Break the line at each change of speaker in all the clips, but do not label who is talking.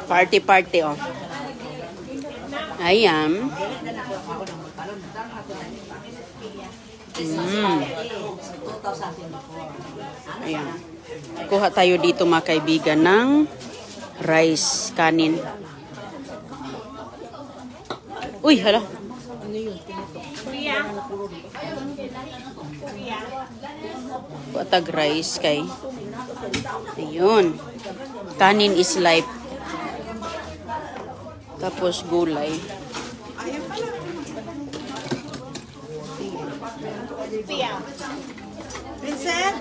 Party, oh. Ayan. Ayan. Kuha tayo dito mga kaibigan ng rice, kanin. Uy, hala. Kuha rice kay. Ayun. Kanin is life. Tapos gulay.
Vincent?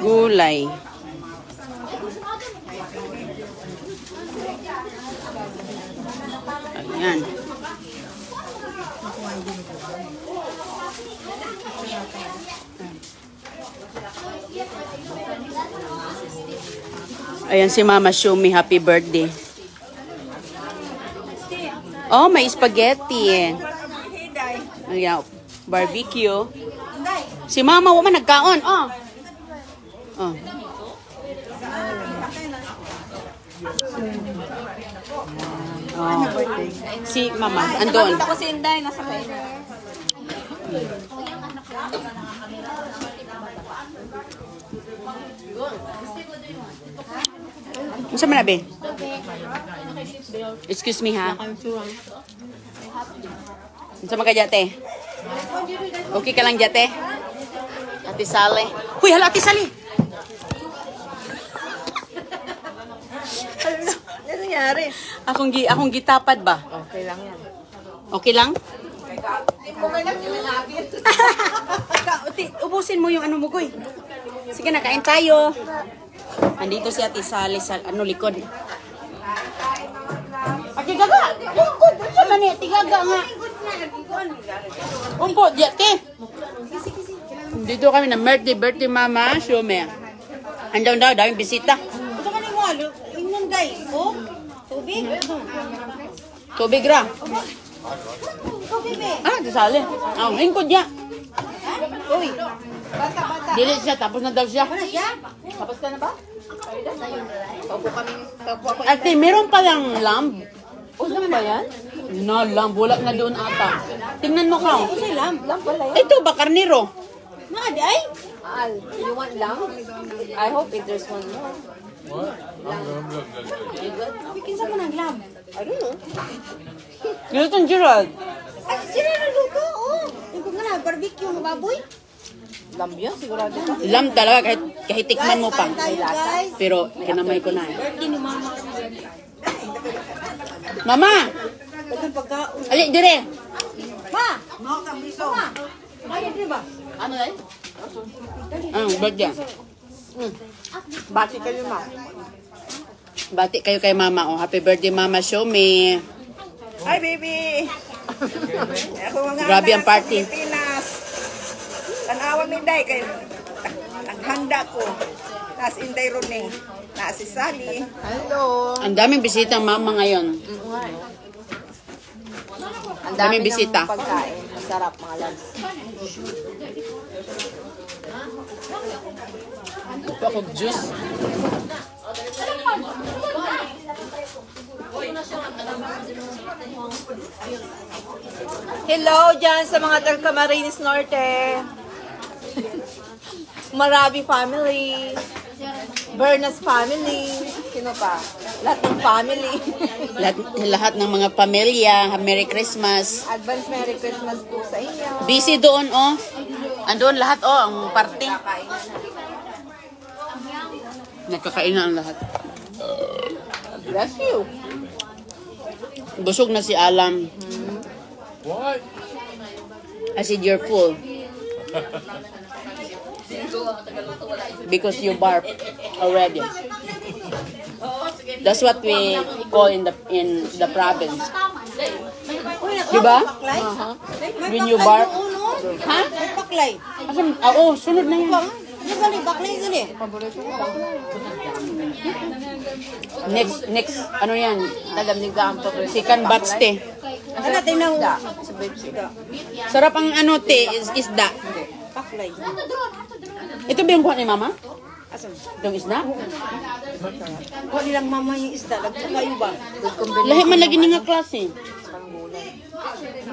Gulay. Ayan. Ayan si Mama Shumi, happy birthday. Oh, may spaghetti. Ayan, barbecue. Si Mama, wala nagkaon. Oh. Oh. Oh. Si Mama, andun.
Ako si Inday, nasa kain.
Ano man nabi? Excuse me ha. Ano man ka jate? Okay ka lang jate? Ate Sally. Huy, hala Ate Sally!
Ano nangyari?
Akong gitapad ba?
Okay lang yan.
Okay lang?
Okay lang yung lalagin.
Ubusin mo yung ano mo, Goy. Sige na, kain tayo. Andito si Ate Sally sa likod. Ate Gaga! Lingkod! Ano na niya? Ate Gaga nga. Umpo, jate. Dito kami na birthday Mama Shumi. Andaw daw, daming bisita.
Ito ka mo, ingnon guys. Oh, tubig.
Tubig ra.
Tubig be.
Ate Sally. Lingkod niya.
Uy, bata.
Dili siya, tapos na daw siya.
Ano siya?
Tapos ka na ba?
Paupo ako.
Ate, meron palang lamb.
Ano ba yan?
No, lamb. Wala na doon ata. Tingnan mo ka.
Ano yung lamb? Lamb pala yan.
Ito ba, karniro?
Maadi ay? You want lamb? I hope there's one more.
What?
Bikin sa mo ng lamb? I don't know.
Ganito ang Gerald.
Ay, sila naluto, oh. Yung kung nga, barbecue ng baboy. Lamb yan, sigurado ka.
Lamb talaga, kahit tikman mo pa.
Kain tayo, guys.
Pero, kinamay ko na eh.
Birthday ni mama.
Mama!
Dagang pagkaon.
Ali, dire!
Ma! Mga kambiso. Ma! Kaya di ba?
Ano na eh? Birthday.
Bati kayo, ma.
Bati kayo kay Mama. Oh, happy birthday, Mama Shumi.
Hi, baby! Ako mga
Grabe ang party.
Pilipinas. Tanawan ni Day kayo. Naghanda ko. Nas Inday Roning. Na si Sally. Hello.
Ang daming bisita ang Mama ngayon.
Ang
daming bisita.
Pagkain. Masarap mga lads.
Ito ako juice.
Hello dyan sa mga taga-Camarines Norte. Marabi family. Bernas family. Sino pa? Lahat ng family.
Lahat ng mga pamilya. Merry Christmas.
Advance Merry Christmas po sa inyo.
Busy doon, oh. Andoon lahat, oh. Ang party. Nagkakainan ang lahat.
Bless you.
Busog na si Alam.
What?
I said you're full. Because you barf already. That's what we call in the province. Diba? When you barf. Ha?
Baklay.
Oo, sunod na yun.
Ano gali? Baklay gali.
Next, ano yan?
Alam ni Gampo.
Sikan batste.
Ano tingnan mo?
Sarap ang ano te, isda.
Baklay.
Ito ba yung kuha ni Mama?
Asan?
Itong isda?
Kuha nilang mama yung isda. Lagpo kayo ba?
Lahi man lagi ni nga klase.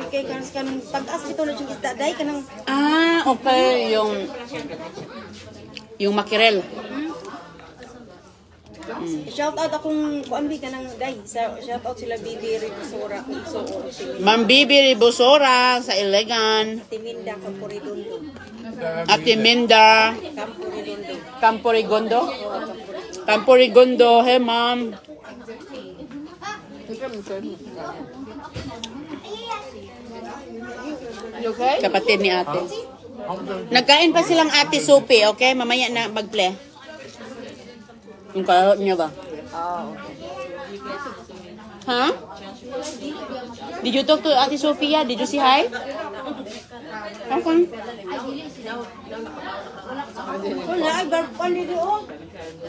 Okay, kanang pag-as ito na yung isda. Dahil ka ng...
Ah, okay. Yung makirel.
Shout out akong kuambi ka ng day. Shout out sila Bibi Ribusora.
Ma'am Bibi Ribusora sa Iligan.
Timinda, Camporidondo.
Ate Minda.
Camporidondo.
Camporigondo. Camporigondo. Hey, ma'am.
Okay?
Kapatid ni ate. Nagkain pa silang ate Sophie, okay? Mamaya na mag-play. Yung karot niya ba?
Oh.
Huh? Did you talk to Ate Sophia? Did you say hi? Okay.
Wala, ay barpan dito oh.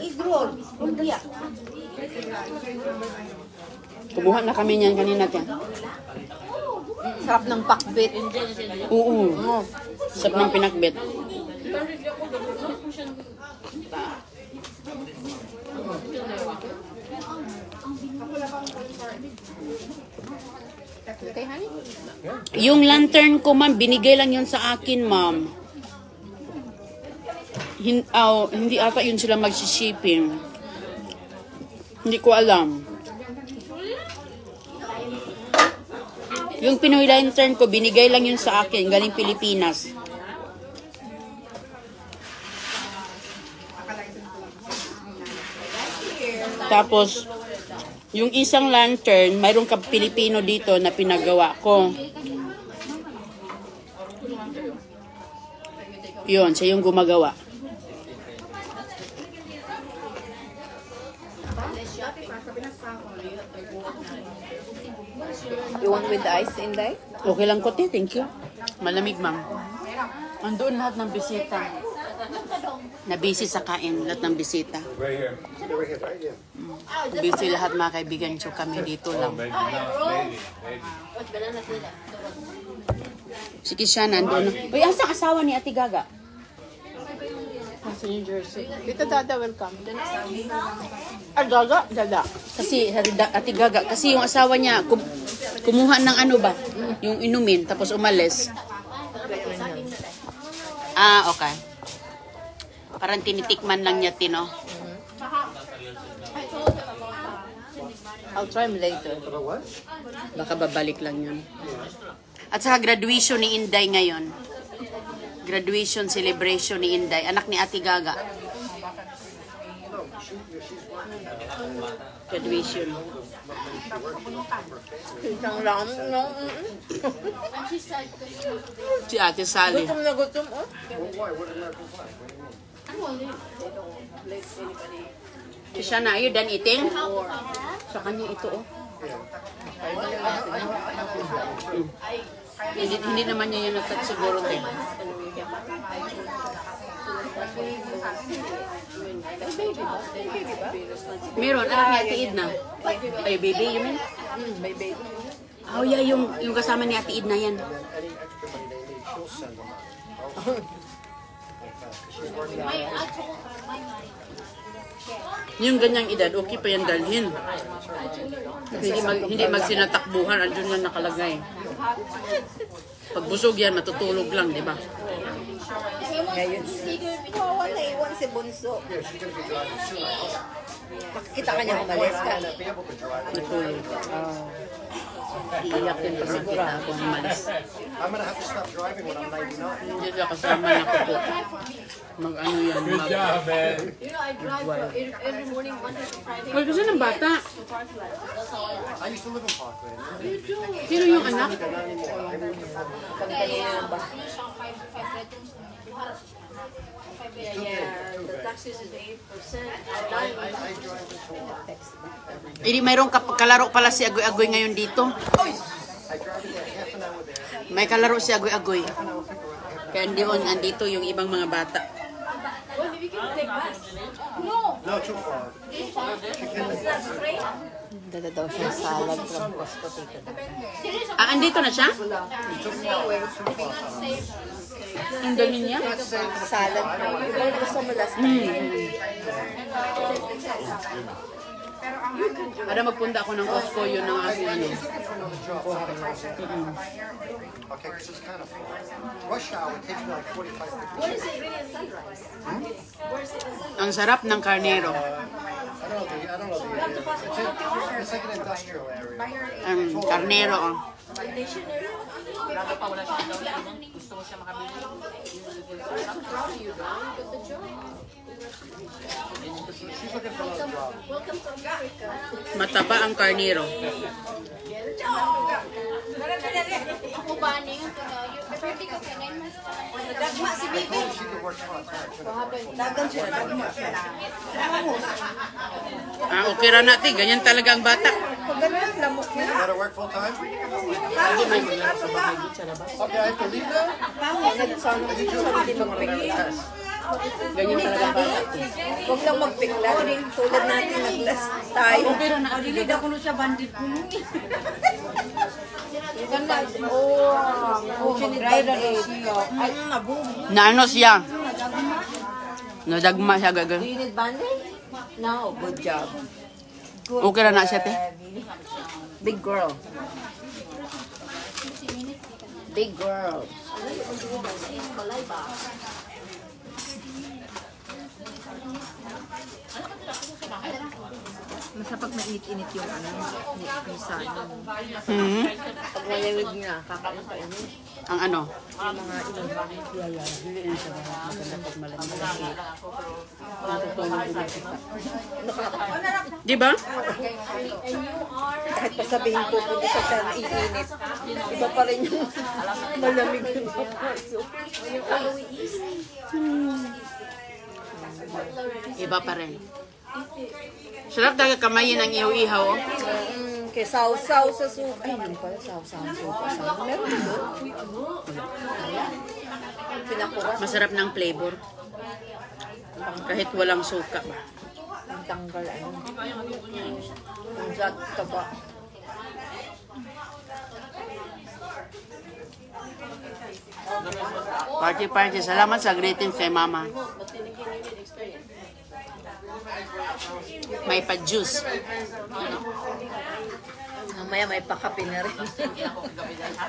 Igrol. Lumpia.
Kumuha na kami niyan kanina tiyan.
Sarap ng pakbit.
Oo. Sarap ng pinakbet. Yung lantern ko, ma'am, binigay lang yun sa akin, ma'am. Hindi ata yun sila mag-shipping. Hindi ko alam. Yung Pinoy lantern ko, binigay lang yun sa akin, galing Pilipinas. Tapos, yung isang lantern, mayroong ka Pilipino dito na pinagawa ko. Yun, siya yung gumagawa.
You want with ice in there?
Okay lang ko, te. Thank you. Malamig, ma'am. Andoon lahat ng bisita. Nabisi sa kain, lahat ng bisita.
Right here.
Busy lahat mga kaibigan. So kami dito lang.
Maybe not. Maybe.
Sige siya, nandun. Uy, asang asawa ni Ate Gaga? Nasa New Jersey.
Dito Dada, welcome.
Ah, Gaga? Gaga. Kasi, Ate Gaga, kasi yung asawa niya, kumuha ng ano ba? Yung inumin, tapos umalis. Ah, okay. Parang tinitikman lang niya, Tino.
I'll try them later.
Baka babalik lang yun. At saka graduation ni Inday ngayon. Graduation celebration ni Inday. Anak ni Ate Gaga. Graduation.
Isang lang, no?
Si Ate Sally.
Gutom na gutom, oh.
Siya na, you done eating? Sa kanya ito, oh. Hindi naman niya yun natat siguro, te. Meron, anak ni Ate Edna. Ay, baby, you mean?
Baby.
Oh, yeah, yung kasama ni Ate Edna yan. Yung ganyang edad, okay pa yan dalhin. Hindi magsinatakbuhan, andun yan nakalagay. Pag busog yan, matutulog lang, di ba?
Ngayon. Kawawa na iwan si Bunso. Makikita ka niya umalis ka.
Natulog. Iiyak din pa makita ako umalis.
I'm gonna have to stop driving when I'm 99.
Hindi siya kasama na ko po. Mag-ano yan,
Good job, man.
You know, I drive every morning, Monday to Friday.
Well, kasi ng bata.
I used to live in Parkland.
Sino yung anak?
Not anymore. I moved to Parkland.
Yeah, the taxes is 8%.
Hindi, mayroong kalaro pala si Agoy-Agoy ngayon dito.
I drive half an hour there.
May kalaro si Agoy-Agoy. Kaya andito yung ibang mga bata.
Well, maybe we can take bus. No.
No, too far.
Dala daw siya salad from Costco.
Ah, andito na siya? Ang dami niya.
Salad. Iba gusto mo last time.
Para magpunta ako ng Costco, yun ang aking ano.
Okay, because it's kind of far. Rush hour takes me like 45, 50
Where is it really in Sunrise? Where is it in Sunrise?
Ang sarap ng karnero.
I don't know the area. It's like an industrial area.
Karnero. Oh.
Foundation area?
She's looking for another job.
Welcome to America.
Mataba ang karnero.
Ako ba niyo? Yung birthday ko kay 9 months. Nagdagma si Bibi.
She could work part-time.
Dagan siya. Dagma siya.
Okay ra natin. Ganyan talaga ang bata.
Pag ganyan, lamok
You
na.
gotta work full-time? Okay, I have to leave now?
Pango, nagsasabi di magpikit.
Yes.
Ganyan talaga ang bata.
Huwag lang magpikla. Tulad natin naglas tayo.
Dili da kuno siya bandit kuno.
Ganda. Oh, mag-rider siya. Ay, nabog.
Na ano siya? Nadagma siya gagal.
Do you need bandit? No, good job.
Okay ra na siya, te.
Big girl. Big girl.
Masa pag mainit-init yung ano, ni Sana.
Hmm.
Pag malamig na, kakain-kainin.
Ang ano?
Yung mga
Di ba?
kahit pa sabihin ko, hindi sa siya naiinit. Iba pa rin yung malamig yung papasok.
Iba pa rin. Sarap talaga kamayin ang ihaw-ihaw. Oh.
Kaya sausaw sa suka. Ay, hindi pala sausaw sa suka. Meron na doon. Pinakuras.
Masarap ng flavor. Kahit walang suka ba.
Ang tanggal, ano. Ang jat taba.
Party. Salamat sa greetings kay Mama. May pa-juice.
Mamaya may pakape na rin.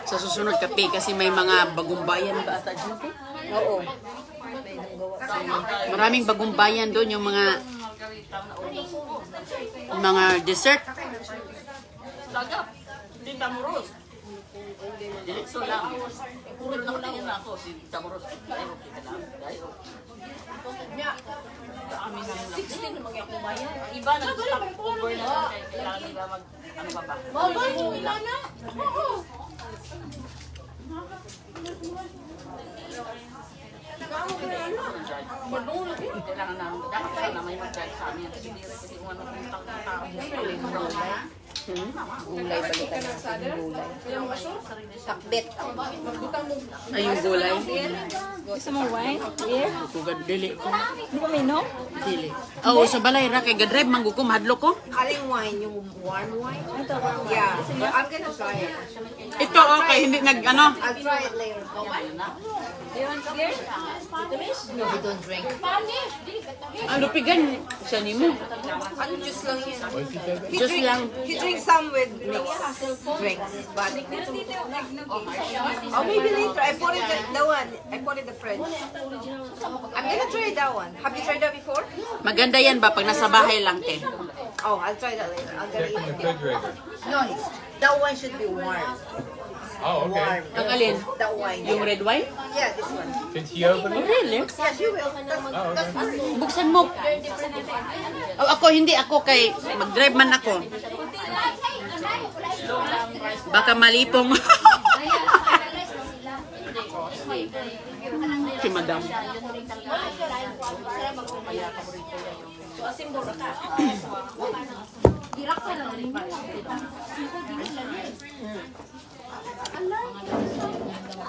Sa susunod kape kasi may mga bagumbayan ba ata dyan?
Oo. May nang gawa sa
Maraming bagumbayan doon yung mga dessert.
Diretso lang. Puro lang tingin ako si Tamoros. Kami namin 16 na mga bayan. Iba nag-stop over na kailangan nila mag ano ba ba?
Wala na.
Kailangan namin dapat na may mag-guide sa amin. Kasi kung ano kung tao.
gulay. Balikan natin yung gulay. Takbet.
Ay, yung gulay.
Gusto mo wine? Beer?
Kugad dili ko.
Hindi ba minom?
Dili. Oo, sa balay ra kay gadrive manggo ko mahadlok ko.
Aling wine? Yung warm wine? Yeah. But I'm gonna try it.
Ito okay, hindi nag ano.
I'll try it later.
You want beer?
No, we don't drink.
Ang lupigan siya nimo.
Ano juice lang yan?
Just lang.
He drinks some with mixed drinks, but oh, maybe later. I put it the one. I put it the fridge. I'm gonna try that one. Have you tried that before?
Maganda yan ba pag nasa bahay lang te?
Oh, I'll try that later. I'm gonna eat it.
Refrigerator.
No, that one should be warm.
Oh, okay.
Ang alin?
That wine.
Yung red wine?
Yeah, this one.
Can she open it?
Really?
Yeah, she will. That's fine.
Buksan mo. Oh, ako hindi ako kay mag-drive man ako. Baka malipong. Si Madam.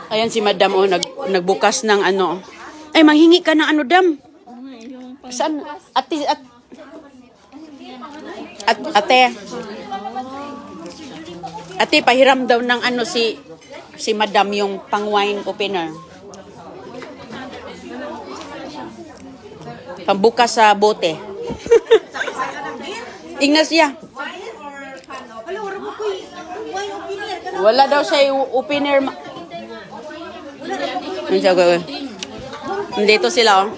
Ayan si Madam oh, nagbukas ng ano. Ay, manghingi ka ng ano, Dam. Saan? Ate. Ate, pahiram daw ng ano si Madam yung pang wine opener. Pambukas sa bote. Ignacia. Wala daw siya opener. Dito sila, oh.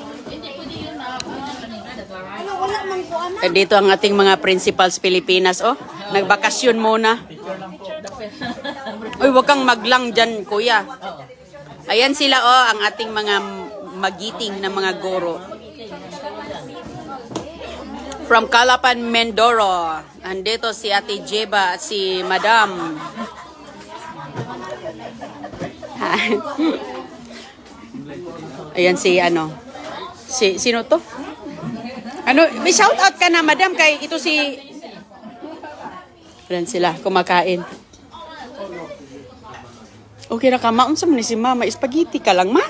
Dito ang ating mga principals Pilipinas, oh. Nagbakasyon muna. Uy, wag kang maglang dyan, kuya. Ayan sila, oh, ang ating mga magiting na mga guro. From Calapan, Mindoro. Andito si Ate Jeba at si Madam. Ayan si ano. Sino to? Ano, may shout out ka na, Madam, kay ito si... Ayan sila, kumakain. Okay na ka, maunsa mo ni si Mama. Spaghetti ka lang, ma?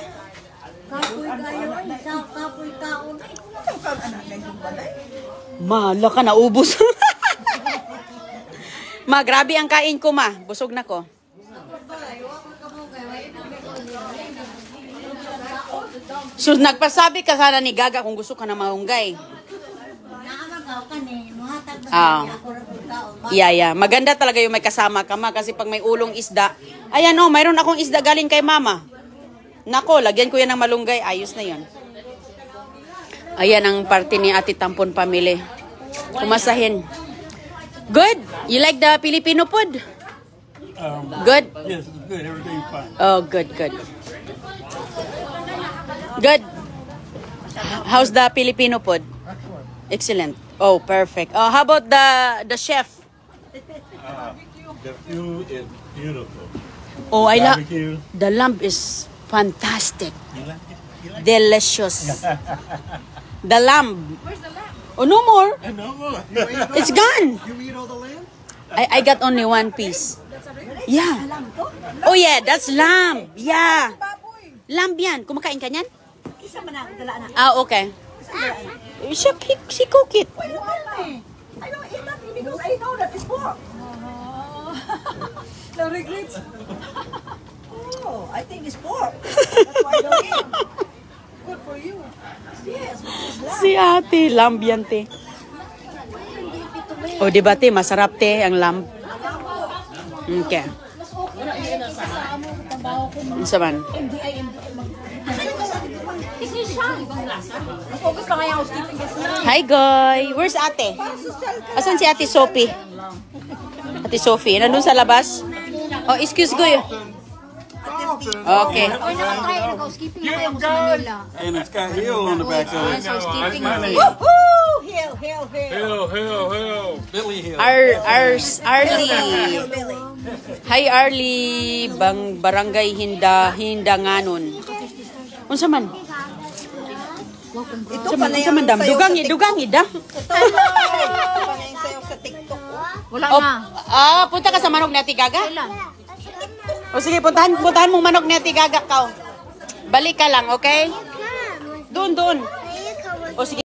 Mala ka, naubos. Ma, grabe ang kain ko, ma. Busog na ko. So, nagpasabi ka sana ni Gaga kung gusto ka na mahunggay. Yeah. Maganda talaga yung may kasama ka, ma. Kasi pag may ulong isda, ayan, oh, mayroon akong isda galing kay Mama. Nako, lagyan ko yan ng malunggay. Ayos na yan. Ayan ang party ni Ate Tampon Family. Kumasahin. Good? You like the Filipino food? Good?
Yes, it's good. Everything's fine.
Oh, good. Good. How's the Filipino food? Excellent. Oh, perfect. Oh, how about the chef?
The food is beautiful.
Oh, I love
Barbecue.
the lamb is fantastic.
You like it? You like
Delicious. The lamb.
Where's the lamb?
Oh, no more.
it? No more.
It's gone.
You eat all the lamb?
I got only one piece. Yeah. Oh yeah, that's lamb. Yeah. Lamb yan. Kumakain ka niyan? Ah, okay. She cook it.
I don't eat that because I know that it's pork. No regrets. Oh, I think it's pork. That's why I don't eat. Good for you. Yes, it's lamb.
Si ate, lamb yan, te. O, diba, te? Masarap, te, ang lamb. Okay. Isa man. Hi, guy. Where's ate? Asan si ate Sophie? Ate Sophie, nandun sa labas? Oh, excuse ko yun. Okay.
Or nakatry na housekeeping na kayo sa Manila.
And it's got hill on the back of it.
Housekeeping.
Woohoo! Hill.
Hill. Billy Hill.
Arlie. Hi, Arlie. Barangay Hindanganon. Unsa man?
Ito pa na
Unsa man, dam? Dugangi, dam.
Ito pa na yung sayo sa TikTok.
Wala
Oh,
na.
punta ka sa manok ni Ate Gaga?
Kailan?
O sige, puntahan mong manok ni Ate Gaga ka. Balik ka lang, okay? Doon. O sige.